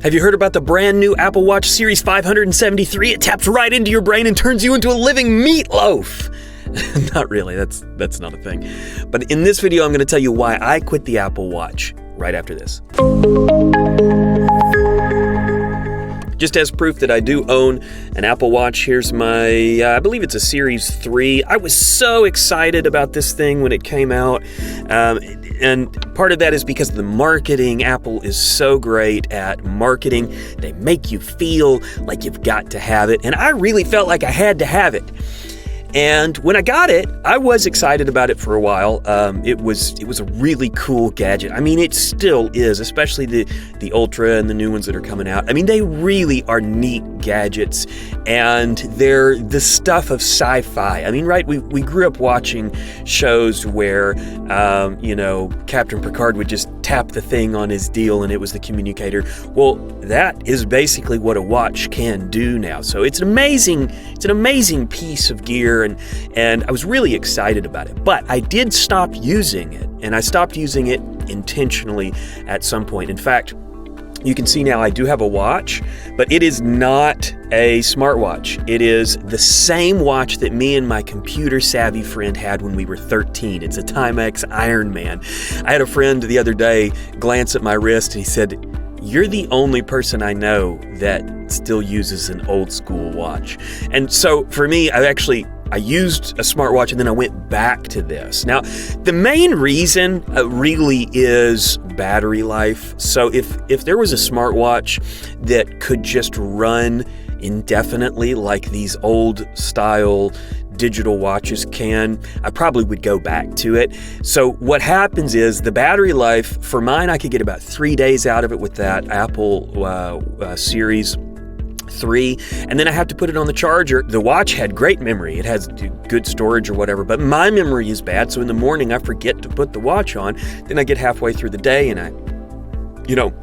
Have you heard about the brand new Apple Watch Series 573? It taps right into your brain and turns you into a living meatloaf. Not really, that's not a thing. But in this video, I'm going to tell you why I quit the Apple Watch right after this. Just as proof that I do own an Apple Watch, here's my, I believe it's a Series 3. I was so excited about this thing when it came out. And part of that is because of the marketing. Apple is so great at marketing. They make you feel like you've got to have it. And I really felt like I had to have it. And when I got it, I was excited about it for a while. It was a really cool gadget. I mean, it still is, especially the Ultra and the new ones that are coming out. I mean, they really are neat gadgets, and they're the stuff of sci-fi. I mean, right? We grew up watching shows where, Captain Picard would just tap the thing on his deal and it was the communicator. Well, that is basically what a watch can do now. So it's an amazing piece of gear, and I was really excited about it. But I did stop using it, and I stopped using it intentionally at some point. In fact, you can see now I do have a watch, but it is not a smartwatch. It is the same watch that me and my computer savvy friend had when we were 13. It's a Timex Ironman. I had a friend the other day glance at my wrist and he said, "You're the only person I know that still uses an old school watch." And so for me, I used a smartwatch and then I went back to this. Now, the main reason really is battery life. So if there was a smartwatch that could just run indefinitely like these old style digital watches can, I probably would go back to it. So what happens is the battery life, for mine, I could get about 3 days out of it with that Apple Series 3, and then I have to put it on the charger. The watch had great memory. It has good storage or whatever, but my memory is bad, so in the morning I forget to put the watch on. Then I get halfway through the day and I'm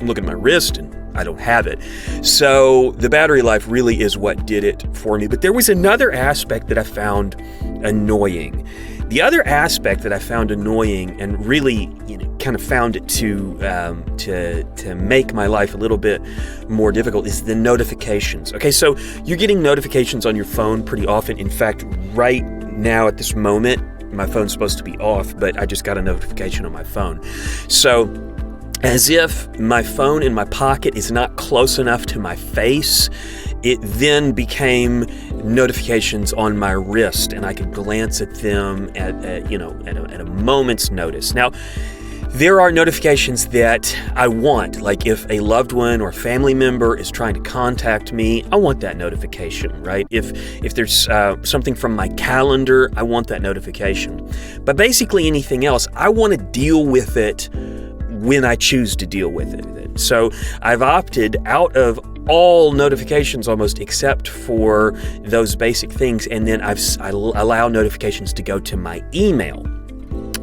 looking at my wrist and I don't have it. So the battery life really is what did it for me. But there was another aspect that I found annoying. The other aspect that I found annoying and really, kind of found it to make my life a little bit more difficult is the notifications. Okay, so you're getting notifications on your phone pretty often. In fact, right now at this moment, my phone's supposed to be off, but I just got a notification on my phone. So as if my phone in my pocket is not close enough to my face, it then became notifications on my wrist, and I could glance at them at a moment's notice. Now, there are notifications that I want, like if a loved one or family member is trying to contact me, I want that notification, right? If there's something from my calendar, I want that notification. But basically anything else, I want to deal with it when I choose to deal with it. So I've opted out of all notifications almost, except for those basic things, and then I allow notifications to go to my email.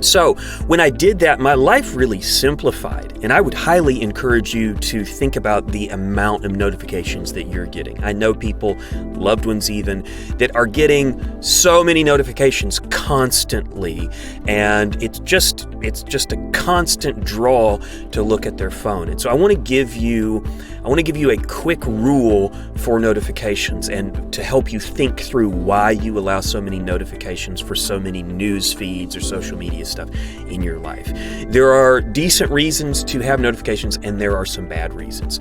So when I did that, my life really simplified, and I would highly encourage you to think about the amount of notifications that you're getting. I know people, loved ones even, that are getting so many notifications constantly, and it's just a constant draw to look at their phone. And so I want to give you a quick rule for notifications and to help you think through why you allow so many notifications for so many news feeds or social media stuff in your life. There are decent reasons to have notifications, and there are some bad reasons.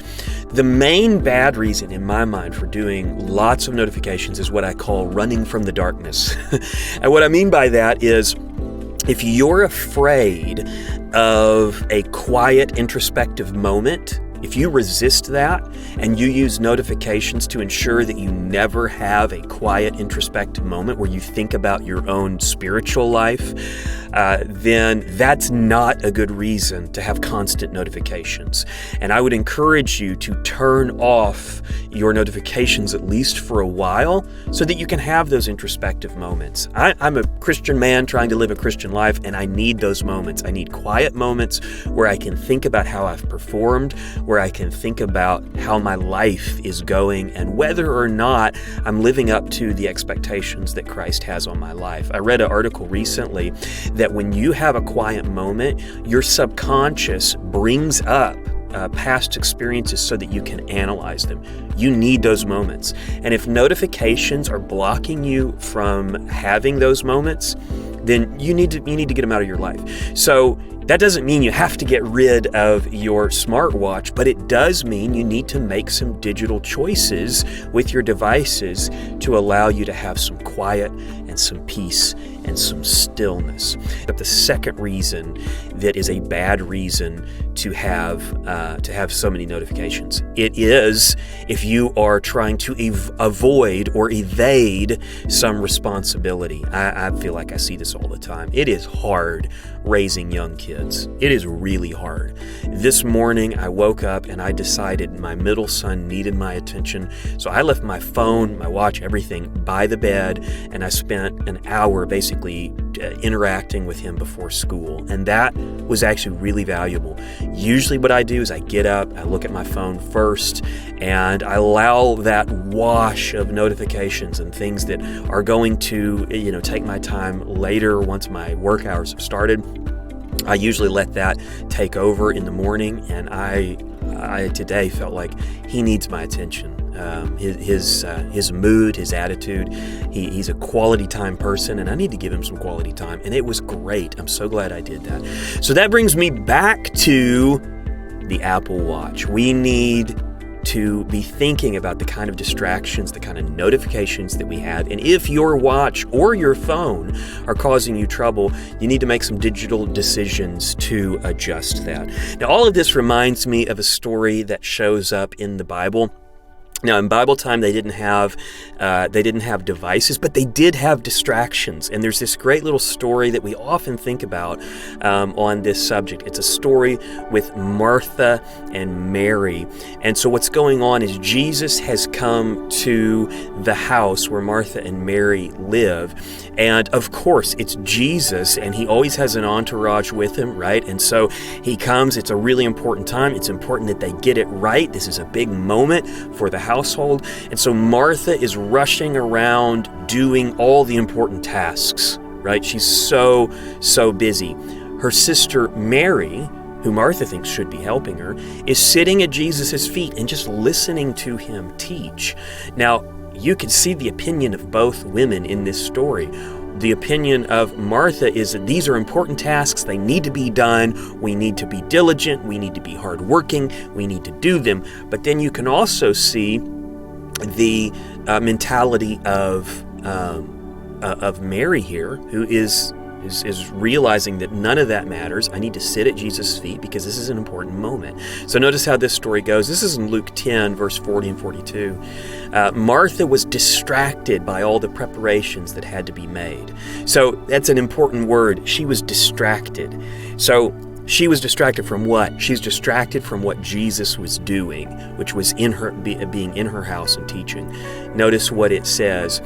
The main bad reason in my mind for doing lots of notifications is what I call running from the darkness. And what I mean by that is, if you're afraid of a quiet, introspective moment, if you resist that and you use notifications to ensure that you never have a quiet, introspective moment where you think about your own spiritual life, then that's not a good reason to have constant notifications. And I would encourage you to turn off your notifications at least for a while so that you can have those introspective moments. I'm a Christian man trying to live a Christian life, and I need those moments. I need quiet moments where I can think about how I've performed, where I can think about how my life is going and whether or not I'm living up to the expectations that Christ has on my life. I read an article recently that when you have a quiet moment, your subconscious brings up past experiences so that you can analyze them. You need those moments. And if notifications are blocking you from having those moments, then you need to get them out of your life. So that doesn't mean you have to get rid of your smartwatch, but it does mean you need to make some digital choices with your devices to allow you to have some quiet and some peace and some stillness. But the second reason that is a bad reason to have so many notifications, it is if you are trying to avoid or evade some responsibility. I feel like I see this all the time. It is hard raising young kids. It is really hard. This morning I woke up and I decided my middle son needed my attention. So I left my phone, my watch, everything by the bed, and I spent an hour basically interacting with him before school. And that was actually really valuable. Usually what I do is I get up, I look at my phone first, and I allow that wash of notifications and things that are going to, take my time later once my work hours have started. I usually let that take over in the morning, and I today felt like he needs my attention. His mood, his attitude, he's a quality time person, and I need to give him some quality time, and it was great. I'm so glad I did that. So that brings me back to the Apple Watch. We need to be thinking about the kind of distractions, the kind of notifications that we have. And if your watch or your phone are causing you trouble, you need to make some digital decisions to adjust that. Now, all of this reminds me of a story that shows up in the Bible. Now, in Bible time, they didn't have devices, but they did have distractions. And there's this great little story that we often think about on this subject. It's a story with Martha and Mary. And so what's going on is Jesus has come to the house where Martha and Mary live. And of course, it's Jesus, and he always has an entourage with him, right? And so he comes. It's a really important time. It's important that they get it right. This is a big moment for the household. And so Martha is rushing around doing all the important tasks, right? She's so busy. Her sister Mary, who Martha thinks should be helping her, is sitting at Jesus' feet and just listening to him teach. Now, you can see the opinion of both women in this story. The opinion of Martha is that these are important tasks. They need to be done. We need to be diligent. We need to be hardworking. We need to do them. But then you can also see the mentality of Mary here, who is realizing that none of that matters. I need to sit at Jesus' feet because this is an important moment. So notice how this story goes. This is in Luke 10, verse 40 and 42. Martha was distracted by all the preparations that had to be made. So that's an important word. She was distracted. So she was distracted from what? She's distracted from what Jesus was doing, which was being in her house and teaching. Notice what it says.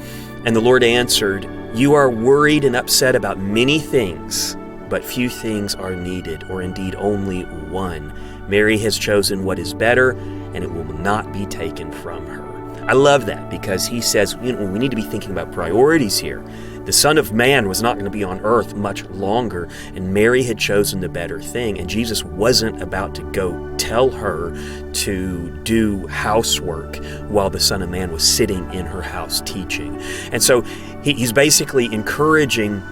And the Lord answered, "You are worried and upset about many things, but few things are needed, or indeed only one. Mary has chosen what is better, and it will not be taken from her." I love that because he says, we need to be thinking about priorities here. The Son of Man was not going to be on earth much longer, and Mary had chosen the better thing, and Jesus wasn't about to go tell her to do housework while the Son of Man was sitting in her house teaching. And so he's basically encouraging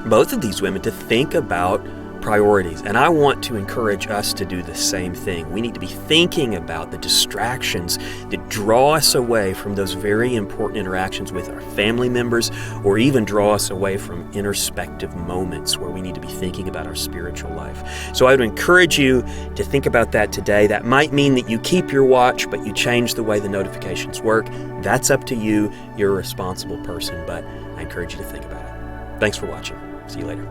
both of these women to think about priorities. And I want to encourage us to do the same thing. We need to be thinking about the distractions that draw us away from those very important interactions with our family members, or even draw us away from introspective moments where we need to be thinking about our spiritual life. So I would encourage you to think about that today. That might mean that you keep your watch, but you change the way the notifications work. That's up to you. You're a responsible person, but I encourage you to think about it. Thanks for watching. See you later.